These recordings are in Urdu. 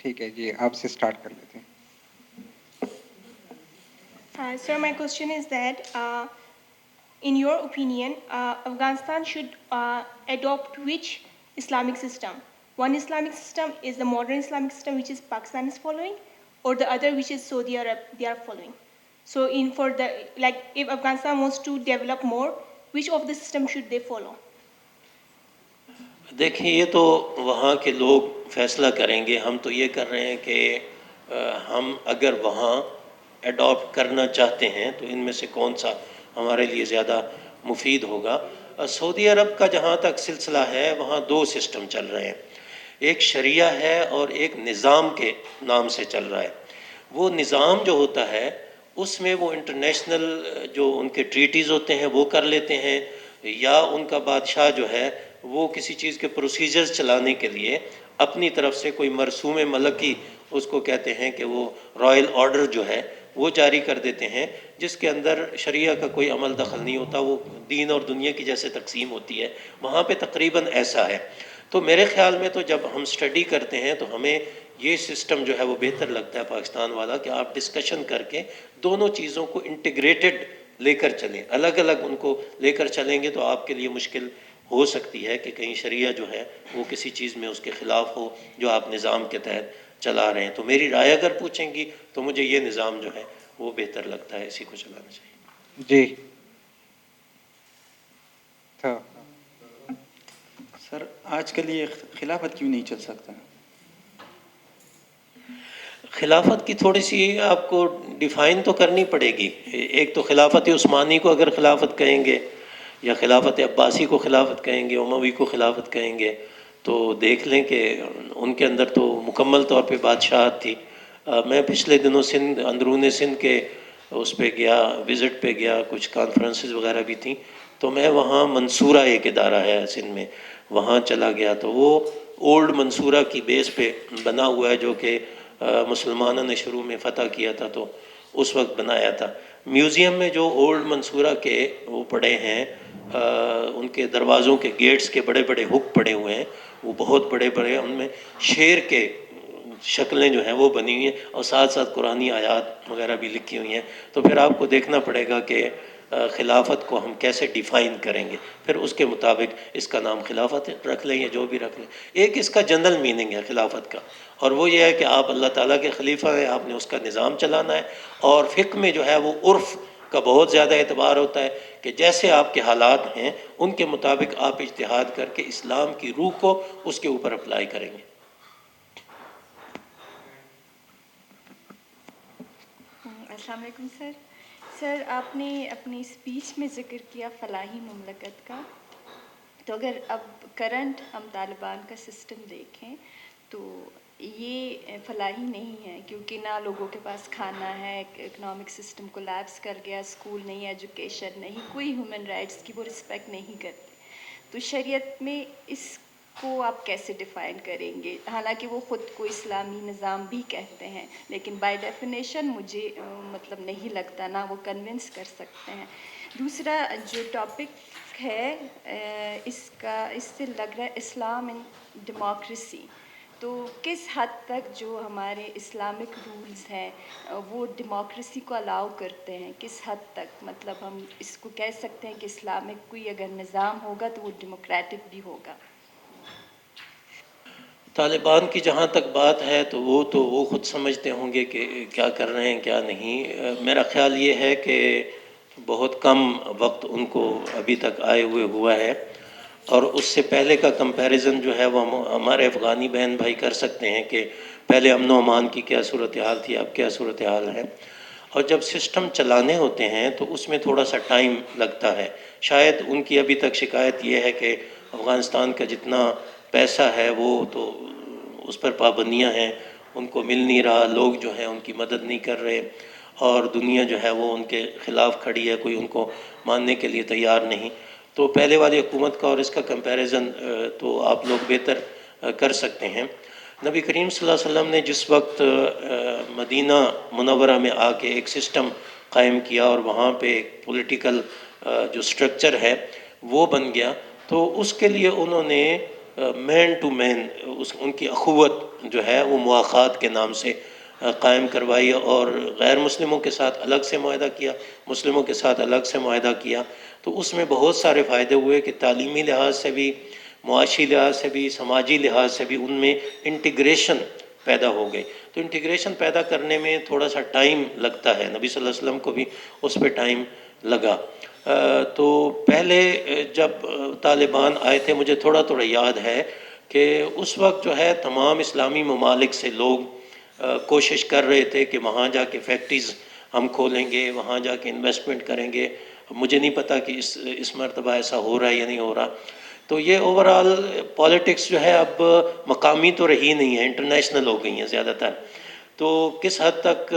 ٹھیک ہے جی، آپ سے اسٹارٹ کر لیتے ہیں. Sir, my question is that, in your opinion, Afghanistan should adopt which Islamic system? One Islamic system is the modern Islamic system, which is Pakistan is following, or the other, which is Saudi Arab, they are following. So, if Afghanistan wants to develop more, which of the system should they follow? دیکھیں یہ تو وہاں کے لوگ فیصلہ کریں گے. ہم تو یہ کر رہے ہیں کہ ہم اگر وہاں اڈاپٹ کرنا چاہتے ہیں تو ان میں سے کون سا ہمارے لیے زیادہ مفید ہوگا. سعودی عرب کا جہاں تک سلسلہ ہے وہاں دو سسٹم چل رہے ہیں. ایک شریعہ ہے اور ایک نظام کے نام سے چل رہا ہے. وہ نظام جو ہوتا ہے اس میں وہ انٹرنیشنل جو ان کے ٹریٹیز ہوتے ہیں وہ کر لیتے ہیں، یا ان کا بادشاہ جو ہے وہ کسی چیز کے پروسیجرز چلانے کے لیے اپنی طرف سے کوئی مرسوم ملکی، اس کو کہتے ہیں کہ وہ رائل آرڈر جو ہے وہ جاری کر دیتے ہیں، جس کے اندر شریعہ کا کوئی عمل دخل نہیں ہوتا. وہ دین اور دنیا کی جیسے تقسیم ہوتی ہے وہاں پہ تقریباً ایسا ہے. تو میرے خیال میں تو جب ہم سٹڈی کرتے ہیں تو ہمیں یہ سسٹم جو ہے وہ بہتر لگتا ہے پاکستان والا، کہ آپ ڈسکشن کر کے دونوں چیزوں کو انٹیگریٹڈ لے کر چلیں. الگ الگ ان کو لے کر چلیں گے تو آپ کے لیے مشکل ہو سکتی ہے کہ کہیں شریعہ جو ہے وہ کسی چیز میں اس کے خلاف ہو جو آپ نظام کے تحت چلا رہے ہیں. تو میری رائے اگر پوچھیں گی تو مجھے یہ نظام جو ہے وہ بہتر لگتا ہے، اسی کو چلانا چاہیے. جی تو سر آج کل یہ خلافت کیوں نہیں چل سکتا؟ خلافت کی تھوڑی سی آپ کو ڈیفائن تو کرنی پڑے گی. ایک تو خلافت عثمانی کو اگر خلافت کہیں گے، یا خلافت عباسی کو خلافت کہیں گے، اموی کو خلافت کہیں گے، تو دیکھ لیں کہ ان کے اندر تو مکمل طور پہ بادشاہت تھی. میں پچھلے دنوں سندھ، اندرون سندھ کے اس پہ گیا، وزٹ پہ گیا، کچھ کانفرنسز وغیرہ بھی تھیں، تو میں وہاں منصورہ ایک ادارہ ہے سندھ میں، وہاں چلا گیا. تو وہ اولڈ منصورہ کی بیس پہ بنا ہوا ہے، جو کہ مسلمانوں نے شروع میں فتح کیا تھا تو اس وقت بنایا تھا. میوزیم میں جو اولڈ منصورہ کے وہ پڑے ہیں، ان کے دروازوں کے گیٹس کے بڑے بڑے ہک پڑے ہوئے ہیں، وہ بہت بڑے بڑے، ان میں شیر کے شکلیں جو ہیں وہ بنی ہوئی ہیں، اور ساتھ ساتھ قرآنی آیات وغیرہ بھی لکھی ہوئی ہیں. تو پھر آپ کو دیکھنا پڑے گا کہ خلافت کو ہم کیسے ڈیفائن کریں گے، پھر اس کے مطابق اس کا نام خلافت رکھ لیں یا جو بھی رکھ لیں. ایک اس کا جنرل میننگ ہے خلافت کا، اور وہ یہ ہے کہ آپ اللہ تعالیٰ کے خلیفہ ہیں، آپ نے اس کا نظام چلانا ہے. اور فقہ میں جو ہے وہ عرف کا بہت زیادہ اعتبار ہوتا ہے کہ جیسے آپ کے حالات ہیں ان کے مطابق آپ اجتہاد کر کے اسلام کی روح کو اس کے اوپر اپلائی کریں گے. السلام علیکم سر. سر آپ نے اپنی اسپیچ میں ذکر کیا فلاحی مملکت کا، تو اگر اب کرنٹ ہم طالبان کا سسٹم دیکھیں تو یہ فلاحی نہیں ہے، کیونکہ نہ لوگوں کے پاس کھانا ہے، اکنامک سسٹم کولیپس کر گیا، اسکول نہیں، ایجوکیشن نہیں، کوئی ہیومن رائٹس کی وہ رسپیکٹ نہیں کرتے. تو شریعت میں اس کو آپ کیسے ڈیفائن کریں گے؟ حالانکہ وہ خود کو اسلامی نظام بھی کہتے ہیں، لیکن بائی ڈیفینیشن مجھے مطلب نہیں لگتا، نہ وہ کنونس کر سکتے ہیں. دوسرا جو ٹاپک ہے اس سے لگ رہا ہے اسلام اینڈ ڈیموکریسی. تو کس حد تک جو ہمارے اسلامک رولز ہیں وہ ڈیموکریسی کو الاؤ کرتے ہیں، کس حد تک؟ مطلب ہم اس کو کہہ سکتے ہیں کہ اسلامک کوئی اگر نظام ہوگا تو وہ ڈیموکریٹک بھی ہوگا. طالبان کی جہاں تک بات ہے تو وہ خود سمجھتے ہوں گے کہ کیا کر رہے ہیں کیا نہیں. میرا خیال یہ ہے کہ بہت کم وقت ان کو ابھی تک آئے ہوئے ہوا ہے، اور اس سے پہلے کا کمپیریزن جو ہے وہ ہمارے افغانی بہن بھائی کر سکتے ہیں کہ پہلے امن و امان کی کیا صورتحال تھی، اب کیا صورتحال ہے. اور جب سسٹم چلانے ہوتے ہیں تو اس میں تھوڑا سا ٹائم لگتا ہے. شاید ان کی ابھی تک شکایت یہ ہے کہ افغانستان کا جتنا پیسہ ہے وہ تو اس پر پابندیاں ہیں، ان کو مل نہیں رہا، لوگ جو ہیں ان کی مدد نہیں کر رہے، اور دنیا جو ہے وہ ان کے خلاف کھڑی ہے، کوئی ان کو ماننے کے لیے تیار نہیں. تو پہلے والی حکومت کا اور اس کا کمپیریزن تو آپ لوگ بہتر کر سکتے ہیں. نبی کریم صلی اللہ علیہ وسلم نے جس وقت مدینہ منورہ میں آ کے ایک سسٹم قائم کیا اور وہاں پہ ایک پولیٹیکل جو سٹرکچر ہے وہ بن گیا، تو اس کے لیے انہوں نے مین ٹو مین ان کی اخوت جو ہے وہ مواخات کے نام سے قائم کروائی، اور غیر مسلموں کے ساتھ الگ سے معاہدہ کیا، مسلموں کے ساتھ الگ سے معاہدہ کیا. تو اس میں بہت سارے فائدے ہوئے کہ تعلیمی لحاظ سے بھی، معاشی لحاظ سے بھی، سماجی لحاظ سے بھی ان میں انٹیگریشن پیدا ہو گئی. تو انٹیگریشن پیدا کرنے میں تھوڑا سا ٹائم لگتا ہے، نبی صلی اللہ علیہ وسلم کو بھی اس پہ ٹائم لگا. تو پہلے جب طالبان آئے تھے مجھے تھوڑا تھوڑا یاد ہے کہ اس وقت جو ہے تمام اسلامی ممالک سے لوگ کوشش کر رہے تھے کہ وہاں جا کے فیکٹریز ہم کھولیں گے، وہاں جا کے انویسٹمنٹ کریں گے. مجھے نہیں پتہ کہ اس مرتبہ ایسا ہو رہا ہے یا نہیں ہو رہا. تو یہ اوورآل پالیٹکس جو ہے اب مقامی تو رہی نہیں ہے، انٹرنیشنل ہو گئی ہیں زیادہ تر. تو کس حد تک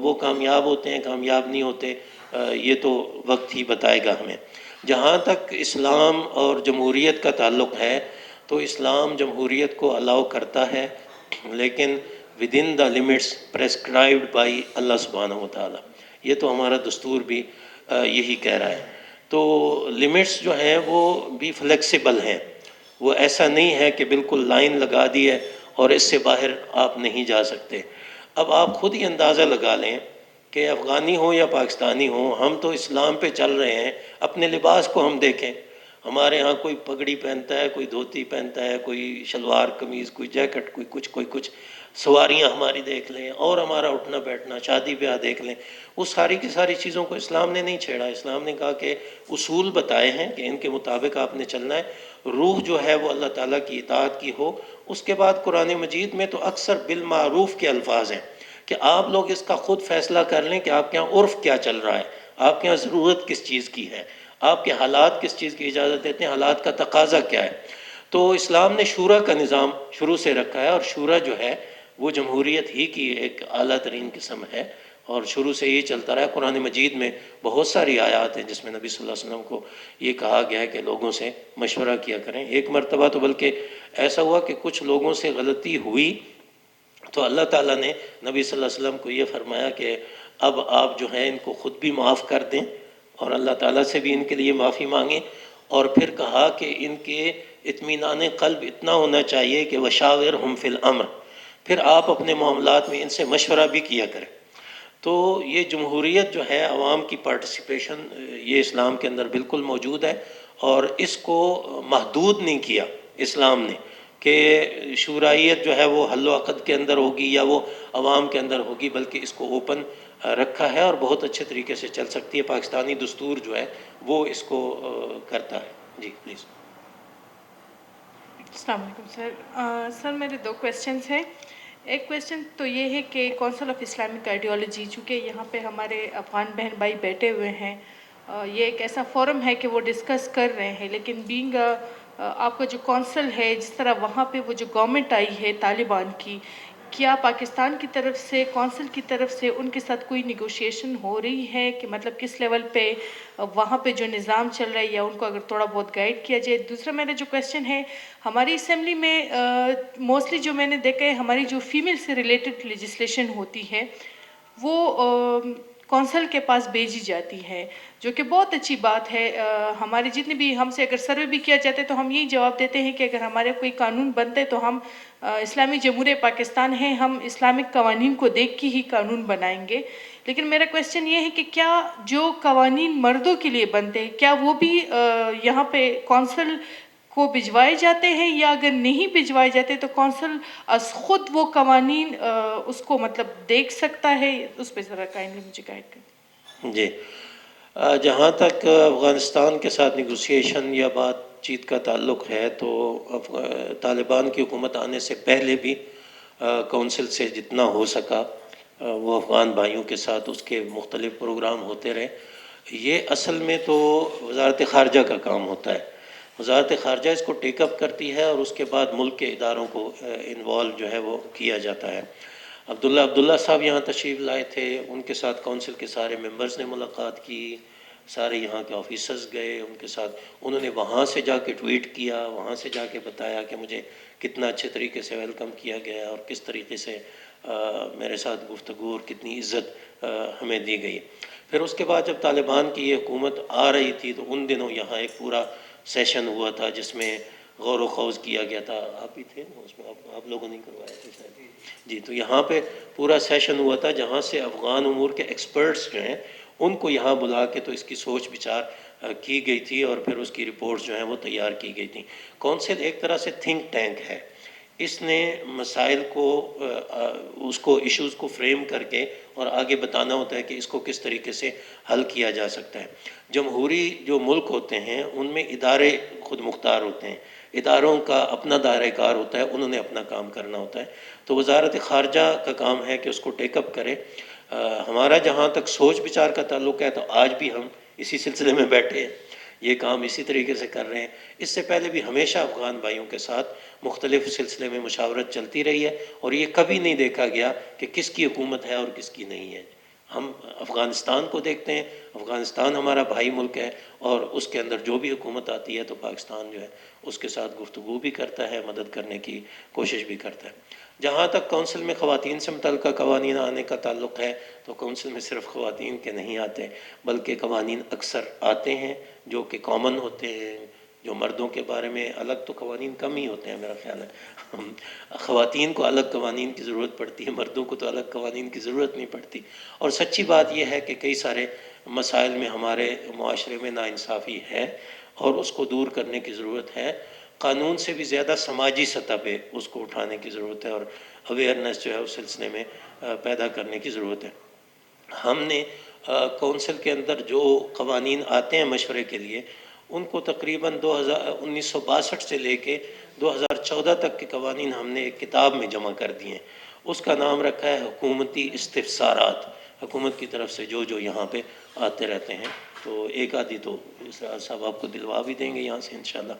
وہ کامیاب ہوتے ہیں، کامیاب نہیں ہوتے، یہ تو وقت ہی بتائے گا ہمیں. جہاں تک اسلام اور جمہوریت کا تعلق ہے تو اسلام جمہوریت کو الاؤ کرتا ہے، لیکن ودن دا لمٹس پریسکرائبڈ بائی اللہ سبحانہ و تعالیٰ. یہ تو ہمارا دستور بھی یہی کہہ رہا ہے. تو لمٹس جو ہیں وہ بھی فلیکسیبل ہیں، وہ ایسا نہیں ہے کہ بالکل لائن لگا دی ہے اور اس سے باہر آپ نہیں جا سکتے. اب آپ خود ہی اندازہ لگا لیں کہ افغانی ہوں یا پاکستانی ہوں، ہم تو اسلام پہ چل رہے ہیں. اپنے لباس کو ہم دیکھیں، ہمارے ہاں کوئی پگڑی پہنتا ہے، کوئی دھوتی پہنتا ہے، کوئی شلوار قمیض، کوئی جیکٹ، کوئی کچھ. سواریاں ہماری دیکھ لیں، اور ہمارا اٹھنا بیٹھنا، شادی بیاہ دیکھ لیں. وہ ساری کی ساری چیزوں کو اسلام نے نہیں چھیڑا. اسلام نے کہا کہ اصول بتائے ہیں کہ ان کے مطابق آپ نے چلنا ہے. روح جو ہے وہ اللہ تعالیٰ کی اطاعت کی ہو. اس کے بعد قرآن مجید میں تو اکثر بالمعروف کے الفاظ ہیں کہ آپ لوگ اس کا خود فیصلہ کر لیں کہ آپ کے یہاں عرف کیا چل رہا ہے، آپ کے یہاں ضرورت کس چیز کی ہے، آپ کے حالات کس چیز کی اجازت دیتے ہیں، حالات کا تقاضا کیا ہے. تو اسلام نے شورا کا نظام شروع سے رکھا ہے، اور شورا جو ہے وہ جمہوریت ہی کی ایک اعلیٰ ترین قسم ہے، اور شروع سے یہ چلتا رہا ہے. قرآن مجید میں بہت ساری آیات ہیں جس میں نبی صلی اللہ علیہ وسلم کو یہ کہا گیا ہے کہ لوگوں سے مشورہ کیا کریں. ایک مرتبہ تو بلکہ ایسا ہوا کہ کچھ لوگوں سے غلطی ہوئی تو اللہ تعالیٰ نے نبی صلی اللہ علیہ وسلم کو یہ فرمایا کہ اب آپ جو ہیں ان کو خود بھی معاف کر دیں اور اللہ تعالیٰ سے بھی ان کے لیے معافی مانگیں. اور پھر کہا کہ ان کے اطمینان قلب اتنا ہونا چاہیے کہ وشاورہم فی الامر، پھر آپ اپنے معاملات میں ان سے مشورہ بھی کیا کریں. تو یہ جمہوریت جو ہے، عوام کی پارٹیسپیشن، یہ اسلام کے اندر بالکل موجود ہے، اور اس کو محدود نہیں کیا اسلام نے کہ شورائیت جو ہے وہ حل و عقد کے اندر ہوگی یا وہ عوام کے اندر ہوگی، بلکہ اس کو اوپن رکھا ہے اور بہت اچھے طریقے سے چل سکتی ہے. پاکستانی دستور جو ہے وہ اس کو کرتا ہے. جی پلیز. السلام علیکم سر. سر میرے 2 کویسچنز ہیں. ایک کویسچن تو یہ ہے کہ کونسل آف اسلامک آئیڈیالوجی، چونکہ یہاں پہ ہمارے افغان بہن بھائی بیٹھے ہوئے ہیں، یہ ایک ایسا فورم ہے کہ وہ ڈسکس کر رہے ہیں، لیکن بینگ آپ کا جو کونسل ہے، جس طرح وہاں پہ وہ جو گورنمنٹ آئی ہے طالبان کی، کیا پاکستان کی طرف سے، کونسل کی طرف سے ان کے ساتھ کوئی نیگوشیشن ہو رہی ہے کہ مطلب کس لیول پہ وہاں پہ جو نظام چل رہا ہے، یا ان کو اگر تھوڑا بہت گائیڈ کیا جائے؟ دوسرا میرا جو کویسچن ہے، ہماری اسمبلی میں موسٹلی جو میں نے دیکھا ہے، ہماری جو فیمیل سے ریلیٹڈ لیجسلیشن ہوتی ہے وہ کونسل کے پاس بھیجی جاتی ہے، جو کہ بہت اچھی بات ہے. ہمارے جتنے بھی ہم سے اگر سروے بھی کیا جاتا ہے تو ہم یہی جواب دیتے ہیں کہ اگر ہمارے کوئی قانون بنتے تو ہم اسلامی جمہوریہ پاکستان ہیں، ہم اسلامک قوانین کو دیکھ کے ہی قانون بنائیں گے. لیکن میرا کویسچن یہ ہے کہ کیا جو قوانین مردوں کے لیے بنتے ہیں، کیا وہ بھی یہاں پہ کونسل کو بھجوائے جاتے ہیں، یا اگر نہیں بھجوائے جاتے تو کونسل از خود وہ قوانین اس کو مطلب دیکھ سکتا ہے؟ اس پہ ذرا کائنڈلی مجھے گائیڈ کریں. جی، جہاں تک افغانستان کے ساتھ نیگوسیشن یا بات چیت کا تعلق ہے تو طالبان کی حکومت آنے سے پہلے بھی کونسل سے جتنا ہو سکا وہ افغان بھائیوں کے ساتھ اس کے مختلف پروگرام ہوتے رہے. یہ اصل میں تو وزارت خارجہ کا کام ہوتا ہے. وزارت خارجہ اس کو ٹیک اپ کرتی ہے اور اس کے بعد ملک کے اداروں کو انوالو جو ہے وہ کیا جاتا ہے. عبداللہ صاحب یہاں تشریف لائے تھے، ان کے ساتھ کونسل کے سارے ممبرز نے ملاقات کی، سارے یہاں کے آفیسرز گئے ان کے ساتھ، انہوں نے وہاں سے جا کے ٹویٹ کیا، وہاں سے جا کے بتایا کہ مجھے کتنا اچھے طریقے سے ویلکم کیا گیا اور کس طریقے سے میرے ساتھ گفتگو اور کتنی عزت ہمیں دی گئی. پھر اس کے بعد جب طالبان کی یہ حکومت آ رہی تھی تو ان دنوں یہاں ایک پورا سیشن ہوا تھا جس میں غور و خوض کیا گیا تھا. آپ بھی تھے اس میں؟ آپ لوگوں نے کروایا تھا شاید. جی, تو یہاں پہ پورا سیشن ہوا تھا جہاں سے افغان امور کے ایکسپرٹس جو ہیں ان کو یہاں بلا کے تو اس کی سوچ بچار کی گئی تھی, اور پھر اس کی رپورٹس جو ہیں وہ تیار کی گئی تھیں. کونسل ایک طرح سے تھنک ٹینک ہے. اس نے مسائل کو اس کو ایشوز کو فریم کر کے اور آگے بتانا ہوتا ہے کہ اس کو کس طریقے سے حل کیا جا سکتا ہے. جمہوری جو ملک ہوتے ہیں ان میں ادارے خود مختار ہوتے ہیں, اداروں کا اپنا دائرہ کار ہوتا ہے, انہوں نے اپنا کام کرنا ہوتا ہے. تو وزارت خارجہ کا کام ہے کہ اس کو ٹیک اپ کرے. ہمارا جہاں تک سوچ بچار کا تعلق ہے تو آج بھی ہم اسی سلسلے میں بیٹھے ہیں, یہ کام اسی طریقے سے کر رہے ہیں. اس سے پہلے بھی ہمیشہ افغان بھائیوں کے ساتھ مختلف سلسلے میں مشاورت چلتی رہی ہے, اور یہ کبھی نہیں دیکھا گیا کہ کس کی حکومت ہے اور کس کی نہیں ہے. ہم افغانستان کو دیکھتے ہیں, افغانستان ہمارا بھائی ملک ہے, اور اس کے اندر جو بھی حکومت آتی ہے تو پاکستان جو ہے اس کے ساتھ گفتگو بھی کرتا ہے, مدد کرنے کی کوشش بھی کرتا ہے. جہاں تک کونسل میں خواتین سے متعلقہ قوانین آنے کا تعلق ہے تو کونسل میں صرف خواتین کے نہیں آتے, بلکہ قوانین اکثر آتے ہیں جو کہ کامن ہوتے ہیں, جو مردوں کے بارے میں الگ تو قوانین کم ہی ہوتے ہیں میرا خیال ہے. خواتین کو الگ قوانین کی ضرورت پڑتی ہے, مردوں کو تو الگ قوانین کی ضرورت نہیں پڑتی. اور سچی بات یہ ہے کہ کئی سارے مسائل میں ہمارے معاشرے میں ناانصافی ہے اور اس کو دور کرنے کی ضرورت ہے. قانون سے بھی زیادہ سماجی سطح پہ اس کو اٹھانے کی ضرورت ہے, اور اویئرنیس جو ہے اس سلسلے میں پیدا کرنے کی ضرورت ہے. ہم نے کونسل کے اندر جو قوانین آتے ہیں مشورے کے لیے ان کو تقریباً 1962 سے لے کے 2014 تک کے قوانین ہم نے ایک کتاب میں جمع کر دیے ہیں. اس کا نام رکھا ہے حکومتی استفسارات. حکومت کی طرف سے جو یہاں پہ آتے رہتے ہیں, تو ایک آدھی تو صاحب آپ کو دلوا بھی دیں گے یہاں سے انشاءاللہ,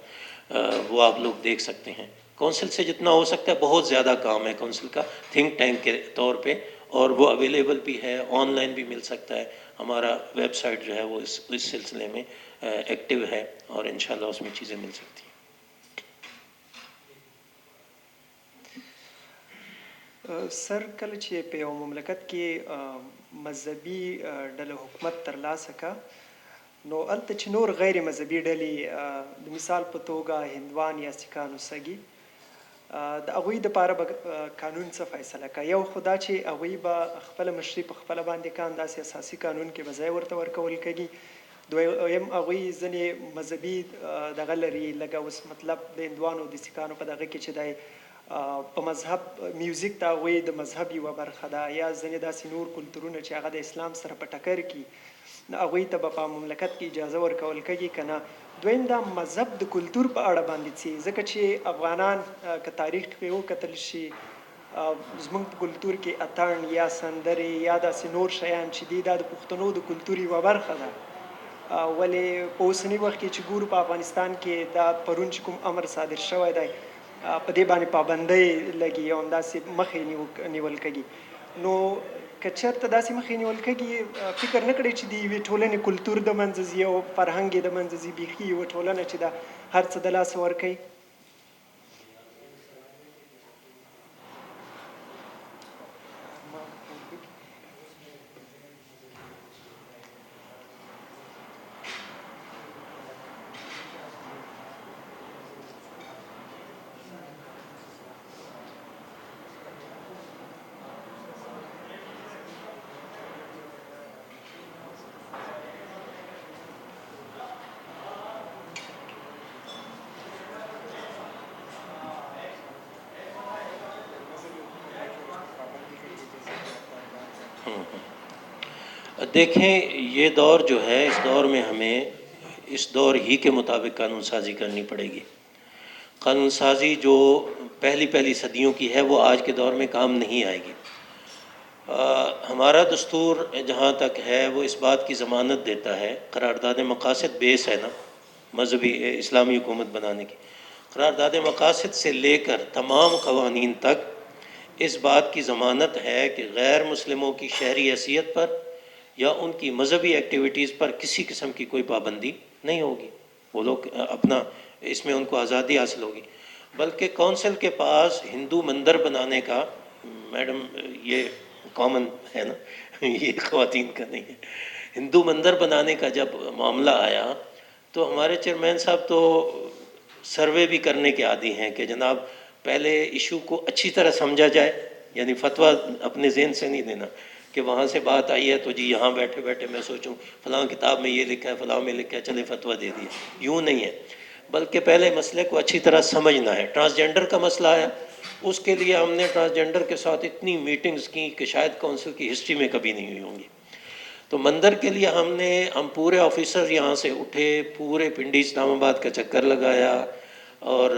وہ آپ لوگ دیکھ سکتے ہیں. کونسل سے جتنا ہو سکتا ہے, بہت زیادہ کام ہے کونسل کا تھنک ٹینک کے طور پہ, اور وہ اویلیبل بھی ہے, آن لائن بھی مل سکتا ہے. ہمارا ویب سائٹ جو ہے وہ اس سلسلے میں ایکٹیو ہے, اور انشاءاللہ اس میں چیزیں مل سکتی ہیں. سر کله چې په یو مملکت کې مذهبي ډله حکومت ترلاسه کا, نو هلته چې نور غیر مذهبي ډلې د مثال په توګه هندوان یا سیکان اوسږي, د هغوی دپاره به قانون څه فیصله کا. یو خو دا چې هغوی به خپله مشري په خپله باندې کان, داسې اساسي قانون کې به ځای ورته ورکول کېږي. دویم هغوی ځینې مذهبي دغه لري, لکه اوس مطلب د هندوانو د سیکانو په دغه کې چې دی په مذهب میوزیک د هغوی د مذهب یوه برخه ده, یا ځینې داسې نور کلتورونه چې هغه د اسلام سره په ټکر کې, هغوی ته به په مملکت کې اجازه ورکول کېږي که نه. دویم دا مذهب د کلتور په اړه باندې څه, ځکه چې افغانان که تاریخ پرې وکتل شي زموږ په کلتور کې اتڼ یا سندرې یا داسې نور شیان چې دي, دا د پښتنو د کلتور یوه برخه ده. ولې په اوسني وخت کې چې ګورو په افغانستان کې دا پرون چې کوم امر صادر شوی دی په دې باندې پابندۍ لګي او همداسې مخې نیول کېږي. نو که چېرته داسې مخې نیول کېږي, فکر نه کړی چې د یوې ټولنې کلتور د منځه ځي او فرهنګ یې د منځه ځي, بیخي یوه ټولنه چې دا هر څه د لاسه ورکوي. دیکھیں, یہ دور جو ہے, اس دور میں ہمیں اس دور ہی کے مطابق قانون سازی کرنی پڑے گی. قانون سازی جو پہلی صدیوں کی ہے وہ آج کے دور میں کام نہیں آئے گی. ہمارا دستور جہاں تک ہے وہ اس بات کی ضمانت دیتا ہے, قرارداد مقاصد بیس ہے نا مذہبی اسلامی حکومت بنانے کی. قرارداد مقاصد سے لے کر تمام قوانین تک اس بات کی ضمانت ہے کہ غیر مسلموں کی شہری حیثیت پر یا ان کی مذہبی ایکٹیویٹیز پر کسی قسم کی کوئی پابندی نہیں ہوگی. وہ لوگ اپنا اس میں ان کو آزادی حاصل ہوگی. بلکہ کونسل کے پاس ہندو مندر بنانے کا, میڈم یہ کامن ہے نا, یہ خواتین کا نہیں ہے, ہندو مندر بنانے کا جب معاملہ آیا تو ہمارے چیئرمین صاحب تو سروے بھی کرنے کے عادی ہیں کہ جناب پہلے ایشو کو اچھی طرح سمجھا جائے، یعنی فتویٰ اپنے ذہن سے نہیں دینا کہ وہاں سے بات آئی ہے تو جی یہاں بیٹھے بیٹھے میں سوچوں فلاں کتاب میں یہ لکھا ہے فلاں میں لکھا ہے چلے فتویٰ دے دیا، یوں نہیں ہے، بلکہ پہلے مسئلے کو اچھی طرح سمجھنا ہے۔ ٹرانسجنڈر کا مسئلہ ہے، اس کے لیے ہم نے ٹرانسجنڈر کے ساتھ اتنی میٹنگز کی کہ شاید کونسل کی ہسٹری میں کبھی نہیں ہوئی ہوں گی۔ تو مندر کے لیے ہم پورے آفیسر یہاں سے اٹھے، پورے پنڈی اسلام آباد کا چکر لگایا، اور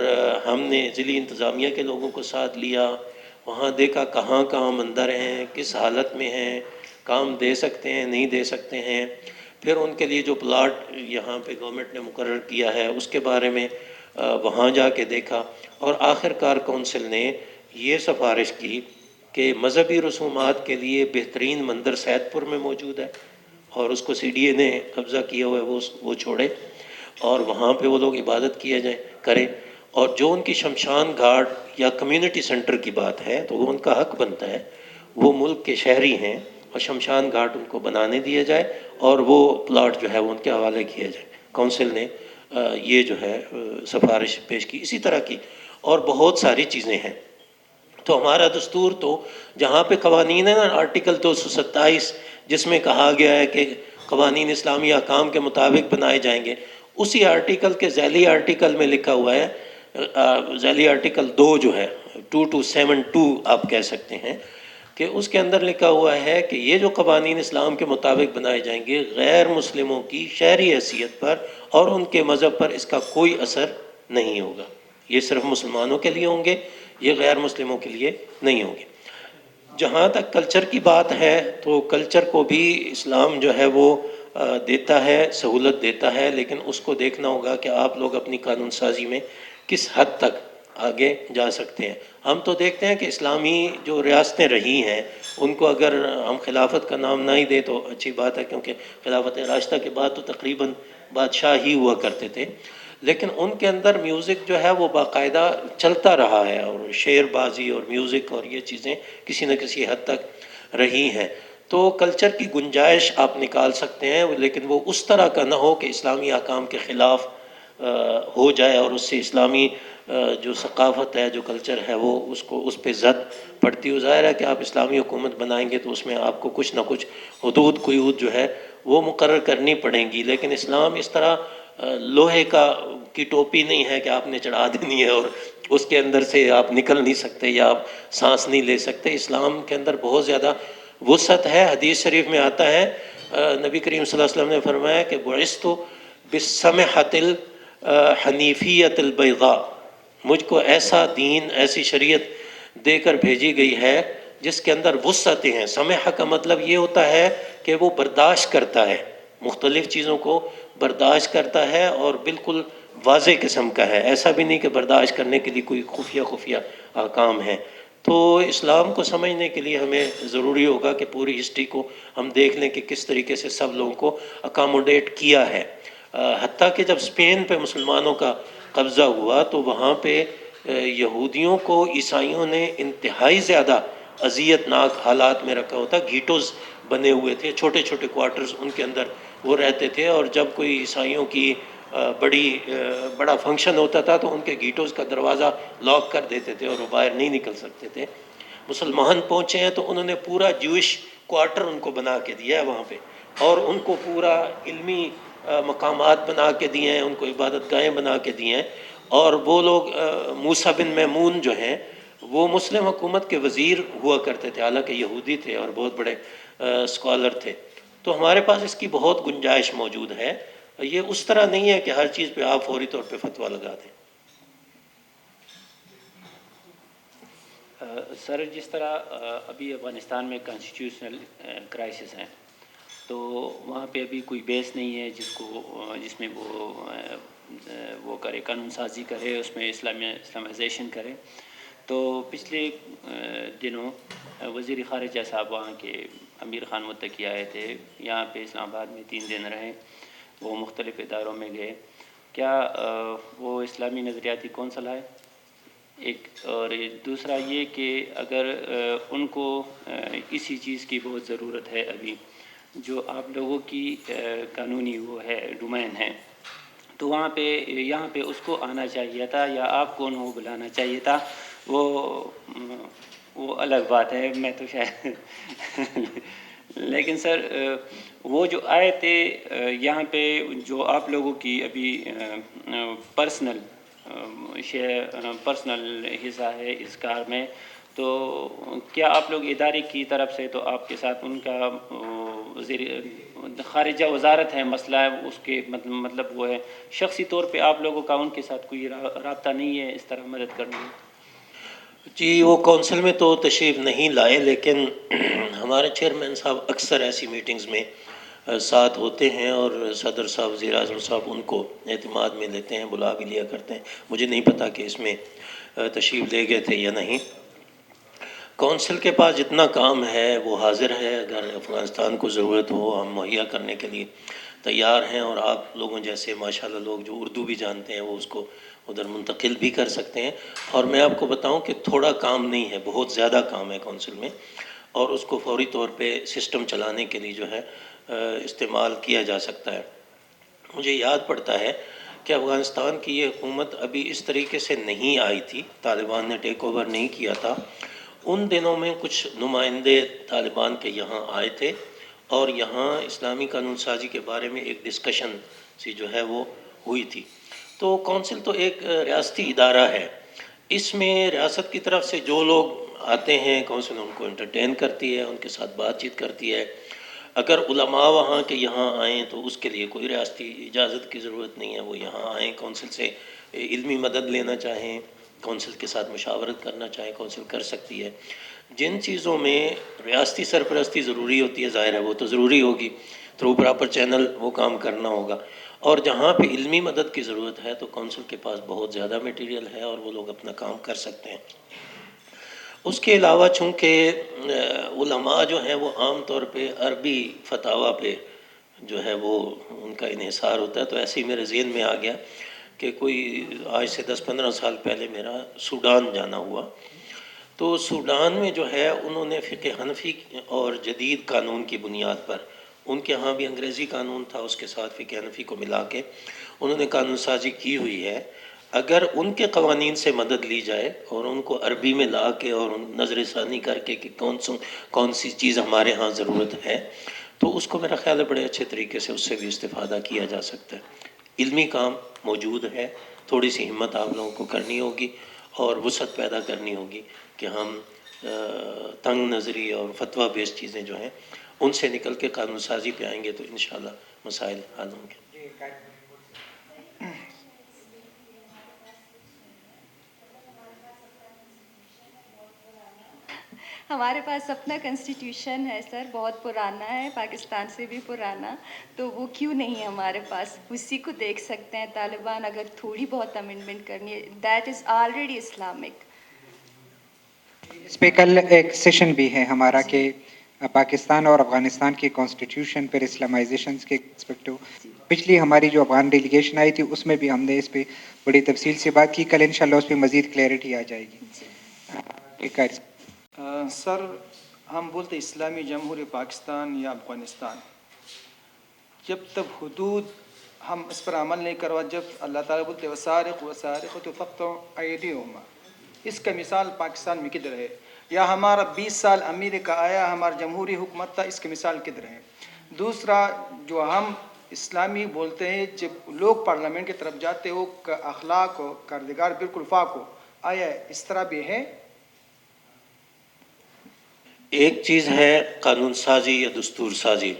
ہم نے ضلعی انتظامیہ کے لوگوں کو ساتھ لیا، وہاں دیکھا کہاں کہاں مندر ہیں، کس حالت میں ہیں، کام دے سکتے ہیں نہیں دے سکتے ہیں، پھر ان کے لیے جو پلاٹ یہاں پہ گورنمنٹ نے مقرر کیا ہے اس کے بارے میں وہاں جا کے دیکھا، اور آخر کار کونسل نے یہ سفارش کی کہ مذہبی رسومات کے لیے بہترین مندر سید پور میں موجود ہے، اور اس کو سی ڈی اے نے قبضہ کیا ہوا ہے، وہ چھوڑے اور وہاں پہ وہ لوگ عبادت کیا جائے کریں، اور جو ان کی شمشان گھاٹ یا کمیونٹی سینٹر کی بات ہے تو وہ ان کا حق بنتا ہے، وہ ملک کے شہری ہیں اور شمشان گھاٹ ان کو بنانے دیا جائے اور وہ پلاٹ جو ہے وہ ان کے حوالے کیا جائے۔ کونسل نے یہ جو ہے سفارش پیش کی، اسی طرح کی اور بہت ساری چیزیں ہیں۔ تو ہمارا دستور تو جہاں پہ قوانین ہے نا، آرٹیکل 227 جس میں کہا گیا ہے کہ قوانین اسلامی احکام کے مطابق بنائے جائیں گے، اسی آرٹیکل کے ذیلی آرٹیکل میں لکھا ہوا ہے، ذیلی آرٹیکل 2 جو ہے 2272 آپ کہہ سکتے ہیں، کہ اس کے اندر لکھا ہوا ہے کہ یہ جو قوانین اسلام کے مطابق بنائے جائیں گے غیر مسلموں کی شہری حیثیت پر اور ان کے مذہب پر اس کا کوئی اثر نہیں ہوگا، یہ صرف مسلمانوں کے لیے ہوں گے، یہ غیر مسلموں کے لیے نہیں ہوں گے۔ جہاں تک کلچر کی بات ہے تو کلچر کو بھی اسلام جو ہے وہ دیتا ہے، سہولت دیتا ہے، لیکن اس کو دیکھنا ہوگا کہ آپ لوگ اپنی قانون سازی میں کس حد تک آگے جا سکتے ہیں۔ ہم تو دیکھتے ہیں کہ اسلامی جو ریاستیں رہی ہیں ان کو اگر ہم خلافت کا نام نہ ہی دیں تو اچھی بات ہے، کیونکہ خلافت راشدہ کے بعد تو تقریباً بادشاہ ہی ہوا کرتے تھے، لیکن ان کے اندر میوزک جو ہے وہ باقاعدہ چلتا رہا ہے، اور شعر بازی اور میوزک اور یہ چیزیں کسی نہ کسی حد تک رہی ہیں۔ تو کلچر کی گنجائش آپ نکال سکتے ہیں، لیکن وہ اس طرح کا نہ ہو کہ اسلامی احکام کے خلاف ہو جائے اور اس سے اسلامی جو ثقافت ہے، جو کلچر ہے، وہ اس پہ زد پڑتی ہو۔ ظاہر ہے کہ آپ اسلامی حکومت بنائیں گے تو اس میں آپ کو کچھ نہ کچھ حدود قیود جو ہے وہ مقرر کرنی پڑیں گی، لیکن اسلام اس طرح لوہے کی ٹوپی نہیں ہے کہ آپ نے چڑھا دینی ہے اور اس کے اندر سے آپ نکل نہیں سکتے یا آپ سانس نہیں لے سکتے۔ اسلام کے اندر بہت زیادہ وسعت ہے۔ حدیث شریف میں آتا ہے، نبی کریم صلی اللہ علیہ وسلم نے فرمایا کہ بعثت بالسمحۃ الحنیفیۃ البیضاء، مجھ کو ایسا دین، ایسی شریعت دے کر بھیجی گئی ہے جس کے اندر وسعتیں ہیں۔ سمحہ کا مطلب یہ ہوتا ہے کہ وہ برداشت کرتا ہے، مختلف چیزوں کو برداشت کرتا ہے اور بالکل واضح قسم کا ہے، ایسا بھی نہیں کہ برداشت کرنے کے لیے کوئی خفیہ احکام ہے۔ تو اسلام کو سمجھنے کے لیے ہمیں ضروری ہوگا کہ پوری ہسٹری کو ہم دیکھ لیں کہ کس طریقے سے سب لوگوں کو اکاموڈیٹ کیا ہے۔ حتیٰ کہ جب اسپین پہ مسلمانوں کا قبضہ ہوا تو وہاں پہ یہودیوں کو عیسائیوں نے انتہائی زیادہ اذیت ناک حالات میں رکھا ہوتا، گھیٹوز بنے ہوئے تھے، چھوٹے چھوٹے کوارٹرز، ان کے اندر وہ رہتے تھے، اور جب کوئی عیسائیوں کی بڑا فنکشن ہوتا تھا تو ان کے گھیٹوز کا دروازہ لاک کر دیتے تھے اور وہ باہر نہیں نکل سکتے تھے۔ مسلمان پہنچے ہیں تو انہوں نے پورا جوئش کوارٹر ان کو بنا کے دیا ہے وہاں پہ، اور ان کو پورا علمی مقامات بنا کے دیے ہیں، ان کو عبادت گاہیں بنا کے دیے ہیں، اور وہ لوگ موسیٰ بن میمون جو ہیں وہ مسلم حکومت کے وزیر ہوا کرتے تھے، حالانکہ یہودی تھے اور بہت بڑے اسکالر تھے۔ تو ہمارے پاس اس کی بہت گنجائش موجود ہے، یہ اس طرح نہیں ہے کہ ہر چیز پہ آپ فوری طور پہ فتویٰ لگا دیں۔ سر، جس طرح ابھی افغانستان میں کانسٹیٹیوشنل کرائسس ہیں، تو وہاں پہ ابھی کوئی بیس نہیں ہے جس میں وہ کرے، قانون سازی کرے، اس میں اسلامائزیشن کرے۔ تو پچھلے دنوں وزیر خارجہ صاحب وہاں کے امیر خان متقی آئے تھے، یہاں پہ اسلام آباد میں 3 دن رہے، وہ مختلف اداروں میں گئے۔ کیا وہ اسلامی نظریاتی کونسل ہے؟ ایک، اور دوسرا یہ کہ اگر ان کو اسی چیز کی بہت ضرورت ہے ابھی، جو آپ لوگوں کی قانونی وہ ہے ڈومین ہے، تو وہاں پہ یہاں پہ اس کو آنا چاہیے تھا یا آپ کو انہوں بلانا چاہیے تھا، وہ الگ بات ہے، میں تو شاید لیکن سر وہ جو آئے تھے یہاں پہ، جو آپ لوگوں کی ابھی پرسنل حصہ ہے اس کار میں، تو کیا آپ لوگ ادارے کی طرف سے تو آپ کے ساتھ ان کا خارجہ وزارت ہے مسئلہ ہے اس کے مطلب وہ ہے شخصی طور پہ آپ لوگوں کا ان کے ساتھ کوئی رابطہ نہیں ہے اس طرح مدد کرنے؟ جی وہ کونسل میں تو تشریف نہیں لائے، لیکن ہمارے چیئرمین صاحب اکثر ایسی میٹنگز میں ساتھ ہوتے ہیں، اور صدر صاحب، وزیر اعظم صاحب ان کو اعتماد میں لیتے ہیں، بلا بھی لیا کرتے ہیں۔ مجھے نہیں پتہ کہ اس میں تشریف لے گئے تھے یا نہیں۔ کونسل کے پاس جتنا کام ہے وہ حاضر ہے، اگر افغانستان کو ضرورت ہو ہم مہیا کرنے کے لیے تیار ہیں، اور آپ لوگوں جیسے ماشاءاللہ لوگ جو اردو بھی جانتے ہیں وہ اس کو ادھر منتقل بھی کر سکتے ہیں۔ اور میں آپ کو بتاؤں کہ تھوڑا کام نہیں ہے، بہت زیادہ کام ہے کونسل میں، اور اس کو فوری طور پہ سسٹم چلانے کے لیے جو ہے استعمال کیا جا سکتا ہے۔ مجھے یاد پڑتا ہے کہ افغانستان کی یہ حکومت ابھی اس طریقے سے نہیں آئی تھی، طالبان نے ٹیک اوور نہیں کیا تھا۔ ان دنوں میں کچھ نمائندے طالبان کے یہاں آئے تھے، اور یہاں اسلامی قانون سازی کے بارے میں ایک ڈسکشن سی جو ہے وہ ہوئی تھی۔ تو کونسل تو ایک ریاستی ادارہ ہے، اس میں ریاست کی طرف سے جو لوگ آتے ہیں کونسل ان کو انٹرٹین کرتی ہے، ان کے ساتھ بات چیت کرتی ہے۔ اگر علماء وہاں کے یہاں آئیں تو اس کے لیے کوئی ریاستی اجازت کی ضرورت نہیں ہے، وہ یہاں آئیں، کونسل سے علمی مدد لینا چاہیں، کونسل کے ساتھ مشاورت کرنا چاہیں، کونسل کر سکتی ہے۔ جن چیزوں میں ریاستی سرپرستی ضروری ہوتی ہے ظاہر ہے وہ تو ضروری ہوگی، تھرو پراپر چینل وہ کام کرنا ہوگا، اور جہاں پہ علمی مدد کی ضرورت ہے تو کونسل کے پاس بہت زیادہ میٹیریل ہے اور وہ لوگ اپنا کام کر سکتے ہیں۔ اس کے علاوہ چونکہ علماء جو ہیں وہ عام طور پہ عربی فتاویٰ پہ جو ہے وہ ان کا انحصار ہوتا ہے، تو ایسے ہی میرے ذہن میں آ گیا کہ کوئی آج سے 10-15 سال پہلے میرا سوڈان جانا ہوا، تو سوڈان میں جو ہے انہوں نے فقہ حنفی اور جدید قانون کی بنیاد پر، ان کے ہاں بھی انگریزی قانون تھا، اس کے ساتھ فقہ حنفی کو ملا کے انہوں نے قانون سازی کی ہوئی ہے۔ اگر ان کے قوانین سے مدد لی جائے اور ان کو عربی میں لا کے اور نظر ثانی کر کے کہ کون سی چیز ہمارے ہاں ضرورت ہے، تو اس کو میرا خیال ہے بڑے اچھے طریقے سے اس سے بھی استفادہ کیا جا سکتا ہے۔ علمی کام موجود ہے، تھوڑی سی ہمت آپ لوگوں کو کرنی ہوگی اور وسعت پیدا کرنی ہوگی کہ ہم تنگ نظری اور فتویٰ بیس چیزیں جو ہیں ان سے نکل کے قانون سازی پہ آئیں گے تو انشاءاللہ مسائل حل ہوں گے۔ ہمارے پاس اپنا کنسٹیٹیوشن ہے سر، بہت پرانا ہے، پاکستان سے بھی پرانا، تو وہ کیوں نہیں ہے ہمارے پاس؟ اسی کو دیکھ سکتے ہیں۔ طالبان اگر تھوڑی بہت امینڈمنٹ کرنی ہے، دیٹ از آلریڈی اسلامک۔ اس پہ کل ایک سیشن بھی ہے ہمارا کہ پاکستان اور افغانستان کی کانسٹیٹیوشن پر اسلامائزیشنز کے ایکسپیکٹو، پچھلی ہماری جو افغان ڈیلیگیشن آئی تھی اس میں بھی ہم نے اس پہ بڑی تفصیل سے بات کی، کل انشاءاللہ اس پہ مزید کلیئرٹی آ جائے گی۔ سر ہم بولتے اسلامی جمہوریہ پاکستان یا افغانستان، جب تک حدود ہم اس پر عمل نہیں کروا، جب اللہ تعالیٰ بولتے وسارق وسارقۃ فاقطعوا ایدیہما، اس کا مثال پاکستان میں کدھر ہے؟ یا ہمارا 20 سال امریکہ آیا، ہمارا جمہوری حکومت تھا، اس کا مثال کدھر ہے؟ دوسرا جو ہم اسلامی بولتے ہیں، جب لوگ پارلیمنٹ کی طرف جاتے ہو اخلاق ہو، کردگار بالکل پاک ہو، آیا اس طرح بھی ہے؟ ایک چیز ہے قانون سازی یا دستور سازی،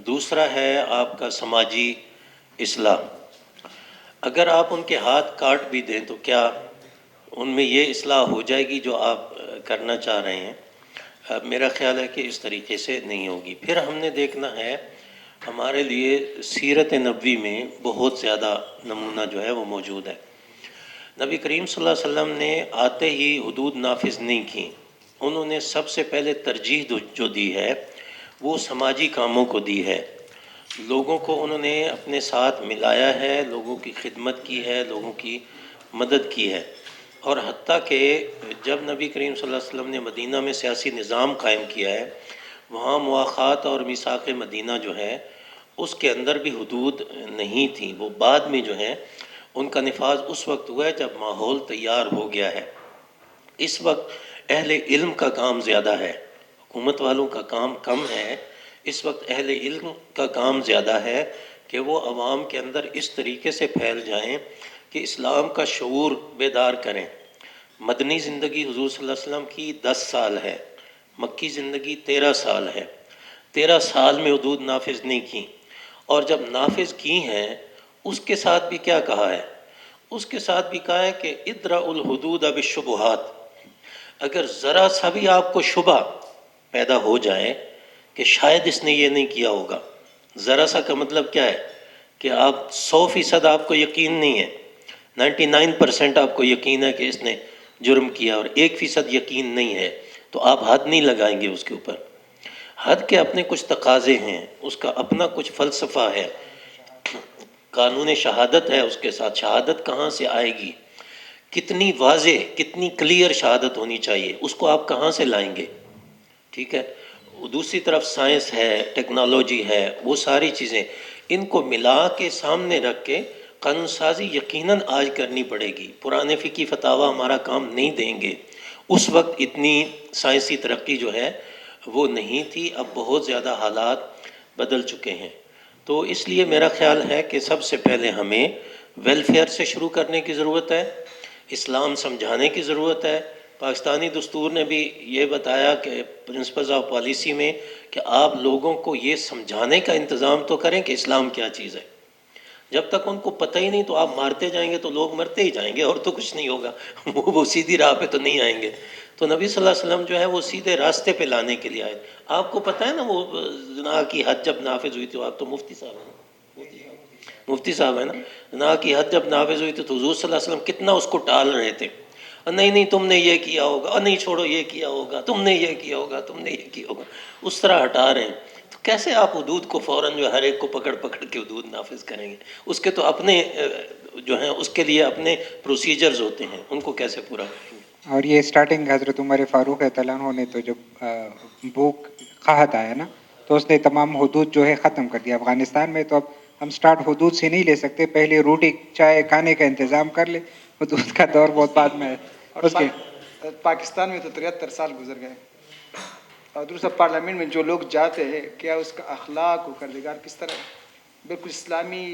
دوسرا ہے آپ کا سماجی اصلاح۔ اگر آپ ان کے ہاتھ کاٹ بھی دیں تو کیا ان میں یہ اصلاح ہو جائے گی جو آپ کرنا چاہ رہے ہیں؟ میرا خیال ہے کہ اس طریقے سے نہیں ہوگی۔ پھر ہم نے دیکھنا ہے، ہمارے لیے سیرت نبوی میں بہت زیادہ نمونہ جو ہے وہ موجود ہے۔ نبی کریم صلی اللہ علیہ وسلم نے آتے ہی حدود نافذ نہیں کی، انہوں نے سب سے پہلے ترجیح جو دی ہے وہ سماجی کاموں کو دی ہے۔ لوگوں کو انہوں نے اپنے ساتھ ملایا ہے، لوگوں کی خدمت کی ہے، لوگوں کی مدد کی ہے، اور حتیٰ کہ جب نبی کریم صلی اللہ علیہ وسلم نے مدینہ میں سیاسی نظام قائم کیا ہے، وہاں مواخات اور میثاق مدینہ جو ہے اس کے اندر بھی حدود نہیں تھیں، وہ بعد میں جو ہیں ان کا نفاذ اس وقت ہوا ہے جب ماحول تیار ہو گیا ہے۔ اس وقت اہل علم کا کام زیادہ ہے، حکومت والوں کا کام کم ہے۔ اس وقت اہل علم کا کام زیادہ ہے کہ وہ عوام کے اندر اس طریقے سے پھیل جائیں کہ اسلام کا شعور بیدار کریں۔ مدنی زندگی حضور صلی اللہ علیہ وسلم کی 10 سال ہے، مکی زندگی 13 سال ہے۔ 13 سال میں حدود نافذ نہیں کی، اور جب نافذ کی ہیں اس کے ساتھ بھی کیا کہا ہے؟ اس کے ساتھ بھی کہا ہے کہ ادرأ الحدود بالشبہات۔ اگر ذرا سا بھی آپ کو شبہ پیدا ہو جائے کہ شاید اس نے یہ نہیں کیا ہوگا، ذرا سا کا مطلب کیا ہے کہ آپ 100% آپ کو یقین نہیں ہے، 99% آپ کو یقین ہے کہ اس نے جرم کیا اور 1% یقین نہیں ہے، تو آپ حد نہیں لگائیں گے اس کے اوپر۔ حد کے اپنے کچھ تقاضے ہیں، اس کا اپنا کچھ فلسفہ ہے، قانون شہادت ہے اس کے ساتھ۔ شہادت کہاں سے آئے گی؟ کتنی واضح، کتنی کلیئر شہادت ہونی چاہیے، اس کو آپ کہاں سے لائیں گے؟ ٹھیک ہے، دوسری طرف سائنس ہے، ٹیکنالوجی ہے، وہ ساری چیزیں، ان کو ملا کے سامنے رکھ کے قانون سازی یقیناً آج کرنی پڑے گی۔ پرانے فقہی فتاویٰ ہمارا کام نہیں دیں گے، اس وقت اتنی سائنسی ترقی جو ہے وہ نہیں تھی، اب بہت زیادہ حالات بدل چکے ہیں۔ تو اس لیے میرا خیال ہے کہ سب سے پہلے ہمیں ویلفیئر سے شروع کرنے کی ضرورت ہے، اسلام سمجھانے کی ضرورت ہے۔ پاکستانی دستور نے بھی یہ بتایا کہ پرنسپلز آف پالیسی میں کہ آپ لوگوں کو یہ سمجھانے کا انتظام تو کریں کہ اسلام کیا چیز ہے۔ جب تک ان کو پتہ ہی نہیں تو آپ مارتے جائیں گے تو لوگ مرتے ہی جائیں گے اور تو کچھ نہیں ہوگا، وہ سیدھی راہ پہ تو نہیں آئیں گے۔ تو نبی صلی اللہ علیہ وسلم جو ہے وہ سیدھے راستے پہ لانے کے لیے آئے۔ آپ کو پتہ ہے نا وہ زنا کی حد جب نافذ ہوئی تھی، آپ تو مفتی صاحب ہیں، مفتی صاحب ہیں نا، زنا کی حد جب نافذ ہوئی تھی تو حضور صلی اللہ علیہ وسلم کتنا اس کو ٹال رہے تھے، نہیں نہیں تم نے یہ کیا ہوگا، نہیں چھوڑو یہ کیا ہوگا، تم نے یہ کیا ہوگا، تم نے یہ کیا ہوگا، اس طرح ہٹا رہے ہیں۔ تو کیسے آپ حدود کو فوراً جو ہر ایک کو پکڑ پکڑ کے حدود نافذ کریں گے؟ اس کے تو اپنے جو ہیں اس کے لیے اپنے پروسیجرز ہوتے ہیں، ان کو کیسے پورا کریں گے؟ اور یہ سٹارٹنگ حضرت عمر فاروق تعالیٰ عنہ نے تو جب بھوک قحط آیا نا تو اس نے تمام حدود جو ہے ختم کر دیا۔ افغانستان میں تو اب ہم سٹارٹ حدود سے نہیں لے سکتے، پہلے روٹی چائے کھانے کا انتظام کر لے، حدود کا دور بہت بعد میں ہے۔ اور اس کے پاکستان میں تو 73 سال گزر گئے، اور دوسرا پارلیمنٹ میں جو لوگ جاتے ہیں کیا اس کا اخلاق و کردگار کس طرح ہے؟ بالکل اسلامی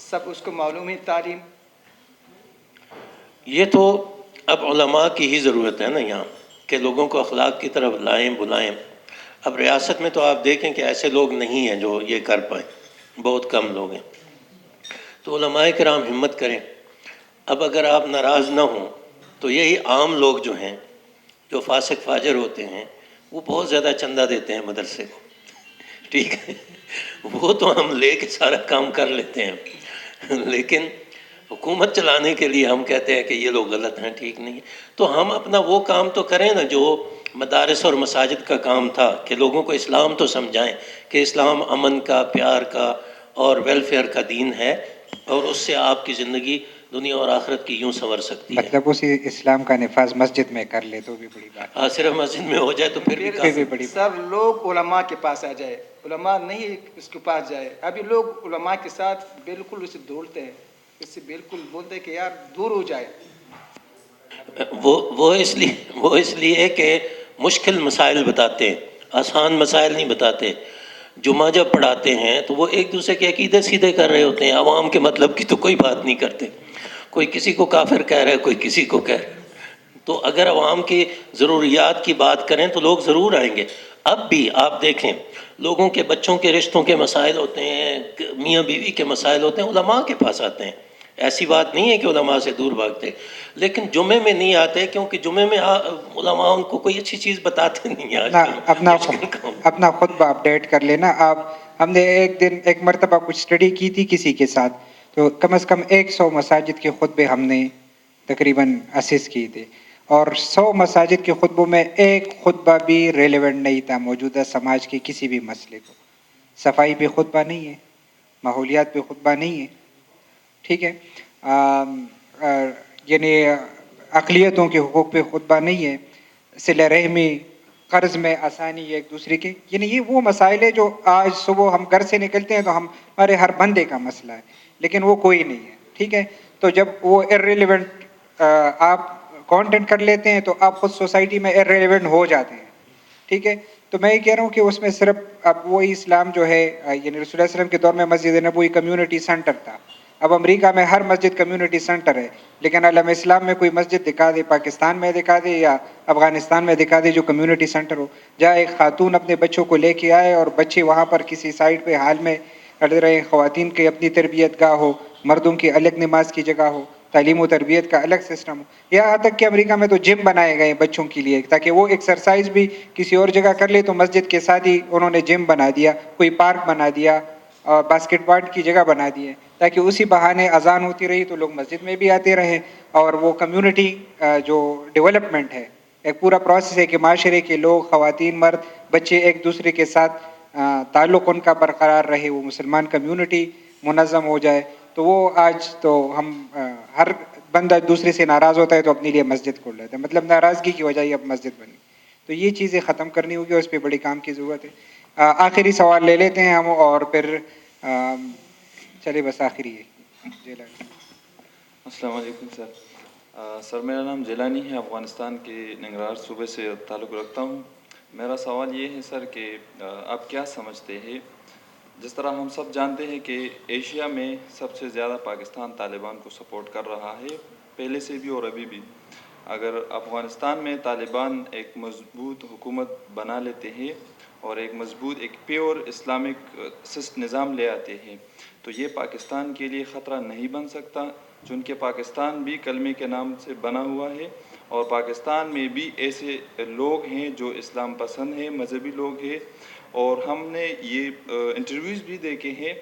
سب اس کو معلوم ہے تعلیم۔ یہ تو اب علماء کی ہی ضرورت ہے نا یہاں کہ لوگوں کو اخلاق کی طرف لائیں بلائیں۔ اب ریاست میں تو آپ دیکھیں کہ ایسے لوگ نہیں ہیں جو یہ کر پائیں، بہت کم لوگ ہیں۔ تو علماء کرام ہمت کریں۔ اب اگر آپ ناراض نہ ہوں تو یہی عام لوگ جو ہیں جو فاسق فاجر ہوتے ہیں وہ بہت زیادہ چندہ دیتے ہیں مدرسے کو، ٹھیک ہے، وہ تو ہم لے کے سارا کام کر لیتے ہیں، لیکن حکومت چلانے کے لیے ہم کہتے ہیں کہ یہ لوگ غلط ہیں، ٹھیک نہیں ہے۔ تو ہم اپنا وہ کام تو کریں نا جو مدارس اور مساجد کا کام تھا، کہ لوگوں کو اسلام تو سمجھائیں کہ اسلام امن کا، پیار کا اور ویلفیئر کا دین ہے، اور اس سے آپ کی زندگی دنیا اور آخرت کی یوں سنور سکتی ہے۔ مطلب اسی اسلام کا نفاذ مسجد میں کر لے تو بھی بڑی بات ہے۔ صرف مسجد میں ہو جائے تو پھر بھی کافی۔ بڑی سب لوگ علماء کے پاس آ جائے، علماء نہیں اس کے پاس جائے۔ ابھی لوگ علماء کے ساتھ بالکل اسے دوڑتے ہیں، اس سے بالکل بولتے ہیں کہ یار دور ہو جائے۔ وہ اس لیے کہ مشکل مسائل بتاتے ہیں، آسان مسائل نہیں بتاتے۔ جمعہ جب پڑھاتے ہیں تو وہ ایک دوسرے کے عقیدے سیدھے کر رہے ہوتے ہیں، عوام کے مطلب کی تو کوئی بات نہیں کرتے۔ کوئی کسی کو کافر کہہ رہا ہے، کوئی کسی کو کہہ رہا ہے۔ تو اگر عوام کی ضروریات کی بات کریں تو لوگ ضرور آئیں گے۔ اب بھی آپ دیکھیں لوگوں کے بچوں کے رشتوں کے مسائل ہوتے ہیں، میاں بیوی کے مسائل ہوتے ہیں، علماء کے پاس آتے ہیں۔ ایسی بات نہیں ہے کہ علماء سے دور بھاگتے، لیکن جمعے میں نہیں آتے کیونکہ جمعے میں علماء ان کو کوئی اچھی چیز بتاتے نہیں ہیں۔ اپنا خطبہ اپڈیٹ کر لینا آپ۔ ہم نے ایک مرتبہ کچھ اسٹڈی کی تھی کسی کے ساتھ، تو کم از کم 100 مساجد کے خطبے ہم نے تقریباً اسس کیے تھے، اور 100 مساجد کے خطبوں میں ایک خطبہ بھی ریلیونٹ نہیں تھا موجودہ سماج کے کسی بھی مسئلے کو۔ صفائی پہ خطبہ نہیں ہے، ماحولیات پہ خطبہ نہیں ہے، ٹھیک ہے، یعنی اقلیتوں کے حقوق پہ خطبہ نہیں ہے، صلہ رحمی قرض میں آسانی ایک دوسرے کی، یعنی یہ وہ مسائل ہے جو آج صبح ہم گھر سے نکلتے ہیں تو ہمارے ہر بندے کا مسئلہ ہے، لیکن وہ کوئی نہیں ہے. ٹھیک ہے، تو جب وہ ارریلیونٹ آپ کانٹینٹ کر لیتے ہیں تو آپ خود سوسائٹی میں ارریلیونٹ ہو جاتے ہیں. ٹھیک ہے، تو میں یہ کہہ رہا ہوں کہ اس میں صرف اب وہی اسلام جو ہے، یعنی رسول اللہ صلی اللہ علیہ وسلم کے دور میں مسجد نبوی کمیونٹی سینٹر تھا. اب امریکہ میں ہر مسجد کمیونٹی سینٹر ہے، لیکن عالم اسلام میں کوئی مسجد دکھا دے، پاکستان میں دکھا دے یا افغانستان میں دکھا دے جو کمیونٹی سینٹر ہو، جہاں ایک خاتون اپنے بچوں کو لے کے آئے اور بچے وہاں پر کسی سائڈ پہ حال میں اڑ رہے، خواتین کی اپنی تربیت گاہ ہو، مردوں کی الگ نماز کی جگہ ہو، تعلیم و تربیت کا الگ سسٹم ہو. یہاں تک کہ امریکہ میں تو جم بنائے گئے بچوں کے لیے تاکہ وہ ایکسرسائز بھی کسی اور جگہ کر لے، تو مسجد کے ساتھ ہی انہوں نے جم بنا دیا، کوئی پارک بنا دیا اور باسکٹ بال کی جگہ بنا دی ہے تاکہ اسی بہانے اذان ہوتی رہی تو لوگ مسجد میں بھی آتے رہیں. اور وہ کمیونٹی جو ڈیولپمنٹ ہے، ایک پورا پروسیس ہے کہ معاشرے کے لوگ، خواتین، مرد، بچے ایک دوسرے کے ساتھ تعلق ان کا برقرار رہے، وہ مسلمان کمیونٹی منظم ہو جائے. تو وہ آج تو ہم ہر بندہ دوسرے سے ناراض ہوتا ہے تو اپنے لیے مسجد کھول لیتا ہے، مطلب ناراضگی کی وجہ یہ اب مسجد بنی. تو یہ چیزیں ختم کرنی ہوگی اور اس پہ بڑی کام کی ضرورت ہے. آخری سوال لے لیتے ہیں ہم اور پھر چلے بس آخری ہے. السلام علیکم سر. سر میرا نام جیلانی ہے، افغانستان کے ننگرہار صوبے سے تعلق رکھتا ہوں. میرا سوال یہ ہے سر کہ آپ کیا سمجھتے ہیں، جس طرح ہم سب جانتے ہیں کہ ایشیا میں سب سے زیادہ پاکستان طالبان کو سپورٹ کر رہا ہے پہلے سے بھی اور ابھی بھی. اگر افغانستان میں طالبان ایک مضبوط حکومت بنا لیتے ہیں اور ایک مضبوط ایک پیور اسلامک نظام لے آتے ہیں تو یہ پاکستان کے لیے خطرہ نہیں بن سکتا؟ چونکہ پاکستان بھی کلمے کے نام سے بنا ہوا ہے اور پاکستان میں بھی ایسے لوگ ہیں جو اسلام پسند ہیں، مذہبی لوگ ہیں. اور ہم نے یہ انٹرویوز بھی دیکھے ہیں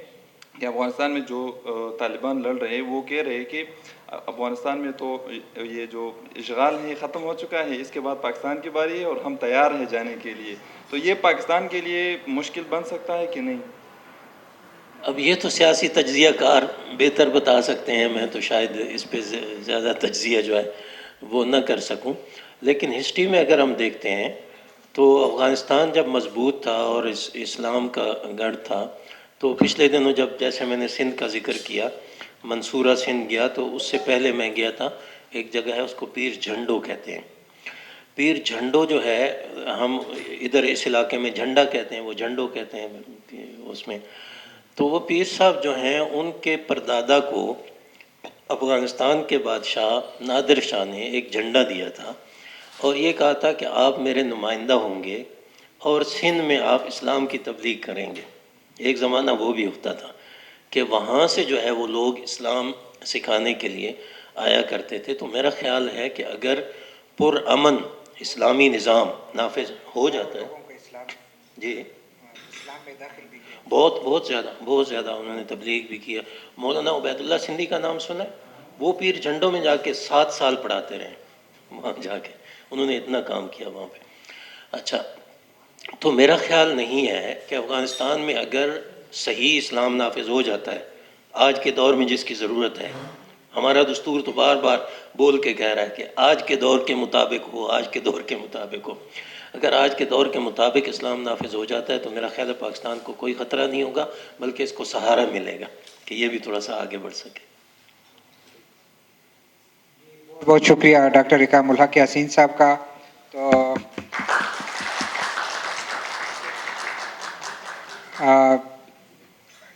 کہ افغانستان میں جو طالبان لڑ رہے ہیں وہ کہہ رہے ہیں کہ افغانستان میں تو یہ جو اشغال ہے ختم ہو چکا ہے، اس کے بعد پاکستان کی باری ہے اور ہم تیار ہیں جانے کے لیے. تو یہ پاکستان کے لیے مشکل بن سکتا ہے کہ نہیں؟ اب یہ تو سیاسی تجزیہ کار بہتر بتا سکتے ہیں، میں تو شاید اس پہ زیادہ تجزیہ جو ہے وہ نہ کر سکوں. لیکن ہسٹری میں اگر ہم دیکھتے ہیں تو افغانستان جب مضبوط تھا اور اسلام کا گڑھ تھا تو پچھلے دنوں جب جیسے میں نے سندھ کا ذکر کیا، منصورہ سندھ گیا تو اس سے پہلے میں گیا تھا ایک جگہ ہے، اس کو پیر جھنڈو کہتے ہیں. پیر جھنڈو جو ہے، ہم ادھر اس علاقے میں جھنڈا کہتے ہیں، وہ جھنڈو کہتے ہیں اس میں. تو وہ پیر صاحب جو ہیں ان کے پردادا کو افغانستان کے بادشاہ نادر شاہ نے ایک جھنڈا دیا تھا اور یہ کہا تھا کہ آپ میرے نمائندہ ہوں گے اور سندھ میں آپ اسلام کی تبلیغ کریں گے. ایک زمانہ وہ بھی ہوتا تھا کہ وہاں سے جو ہے وہ لوگ اسلام سکھانے کے لیے آیا کرتے تھے. تو میرا خیال ہے کہ اگر پرامن اسلامی نظام نافذ ہو جاتا ہے، جی بہت زیادہ انہوں نے تبلیغ بھی کیا. مولانا عبید اللہ سندھی کا نام سنا ہے؟ وہ پیر جھنڈوں میں جا کے 7 سال پڑھاتے رہے وہاں جا کے، انہوں نے اتنا کام کیا وہاں پہ. اچھا، تو میرا خیال نہیں ہے کہ افغانستان میں اگر صحیح اسلام نافذ ہو جاتا ہے آج کے دور میں جس کی ضرورت ہے، ہمارا دستور تو بار بار بول کے کہہ رہا ہے کہ آج کے دور کے مطابق ہو، آج کے دور کے مطابق ہو. اگر آج کے دور کے مطابق اسلام نافذ ہو جاتا ہے تو میرا خیال ہے پاکستان کو کوئی خطرہ نہیں ہوگا، بلکہ اس کو سہارا ملے گا کہ یہ بھی تھوڑا سا آگے بڑھ سکے. بہت شکریہ ڈاکٹر اکرام الحق یاسین صاحب کا. تو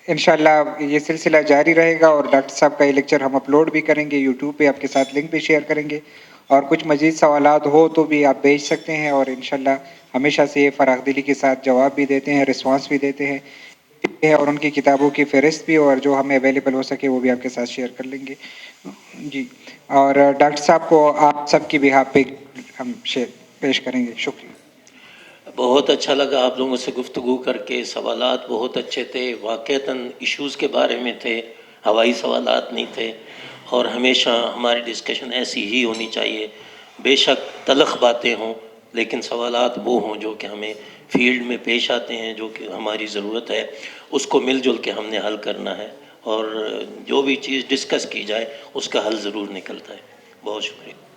انشاءاللہ یہ سلسلہ جاری رہے گا اور ڈاکٹر صاحب کا یہ لیکچر ہم اپلوڈ بھی کریں گے یوٹیوب پہ، آپ کے ساتھ لنک بھی شیئر کریں گے. اور کچھ مزید سوالات ہو تو بھی آپ بھیج سکتے ہیں اور انشاءاللہ ہمیشہ سے یہ فراخ دلی کے ساتھ جواب بھی دیتے ہیں، رسپانس بھی دیتے ہیں اور ان کی کتابوں کی فہرست بھی اور جو ہمیں اویلیبل ہو سکے وہ بھی آپ کے ساتھ شیئر کر لیں گے. جی، اور ڈاکٹر صاحب کو آپ سب کی بہاف پہ ہم پیش کریں گے. شکریہ. بہت اچھا لگا آپ لوگوں سے گفتگو کر کے، سوالات بہت اچھے تھے، واقعتاً ایشوز کے بارے میں تھے، ہوائی سوالات نہیں تھے. اور ہمیشہ ہماری ڈسکشن ایسی ہی ہونی چاہیے، بے شک تلخ باتیں ہوں لیکن سوالات وہ ہوں جو کہ ہمیں فیلڈ میں پیش آتے ہیں، جو کہ ہماری ضرورت ہے اس کو مل جل کے ہم نے حل کرنا ہے. اور جو بھی چیز ڈسکس کی جائے اس کا حل ضرور نکلتا ہے. بہت شکریہ.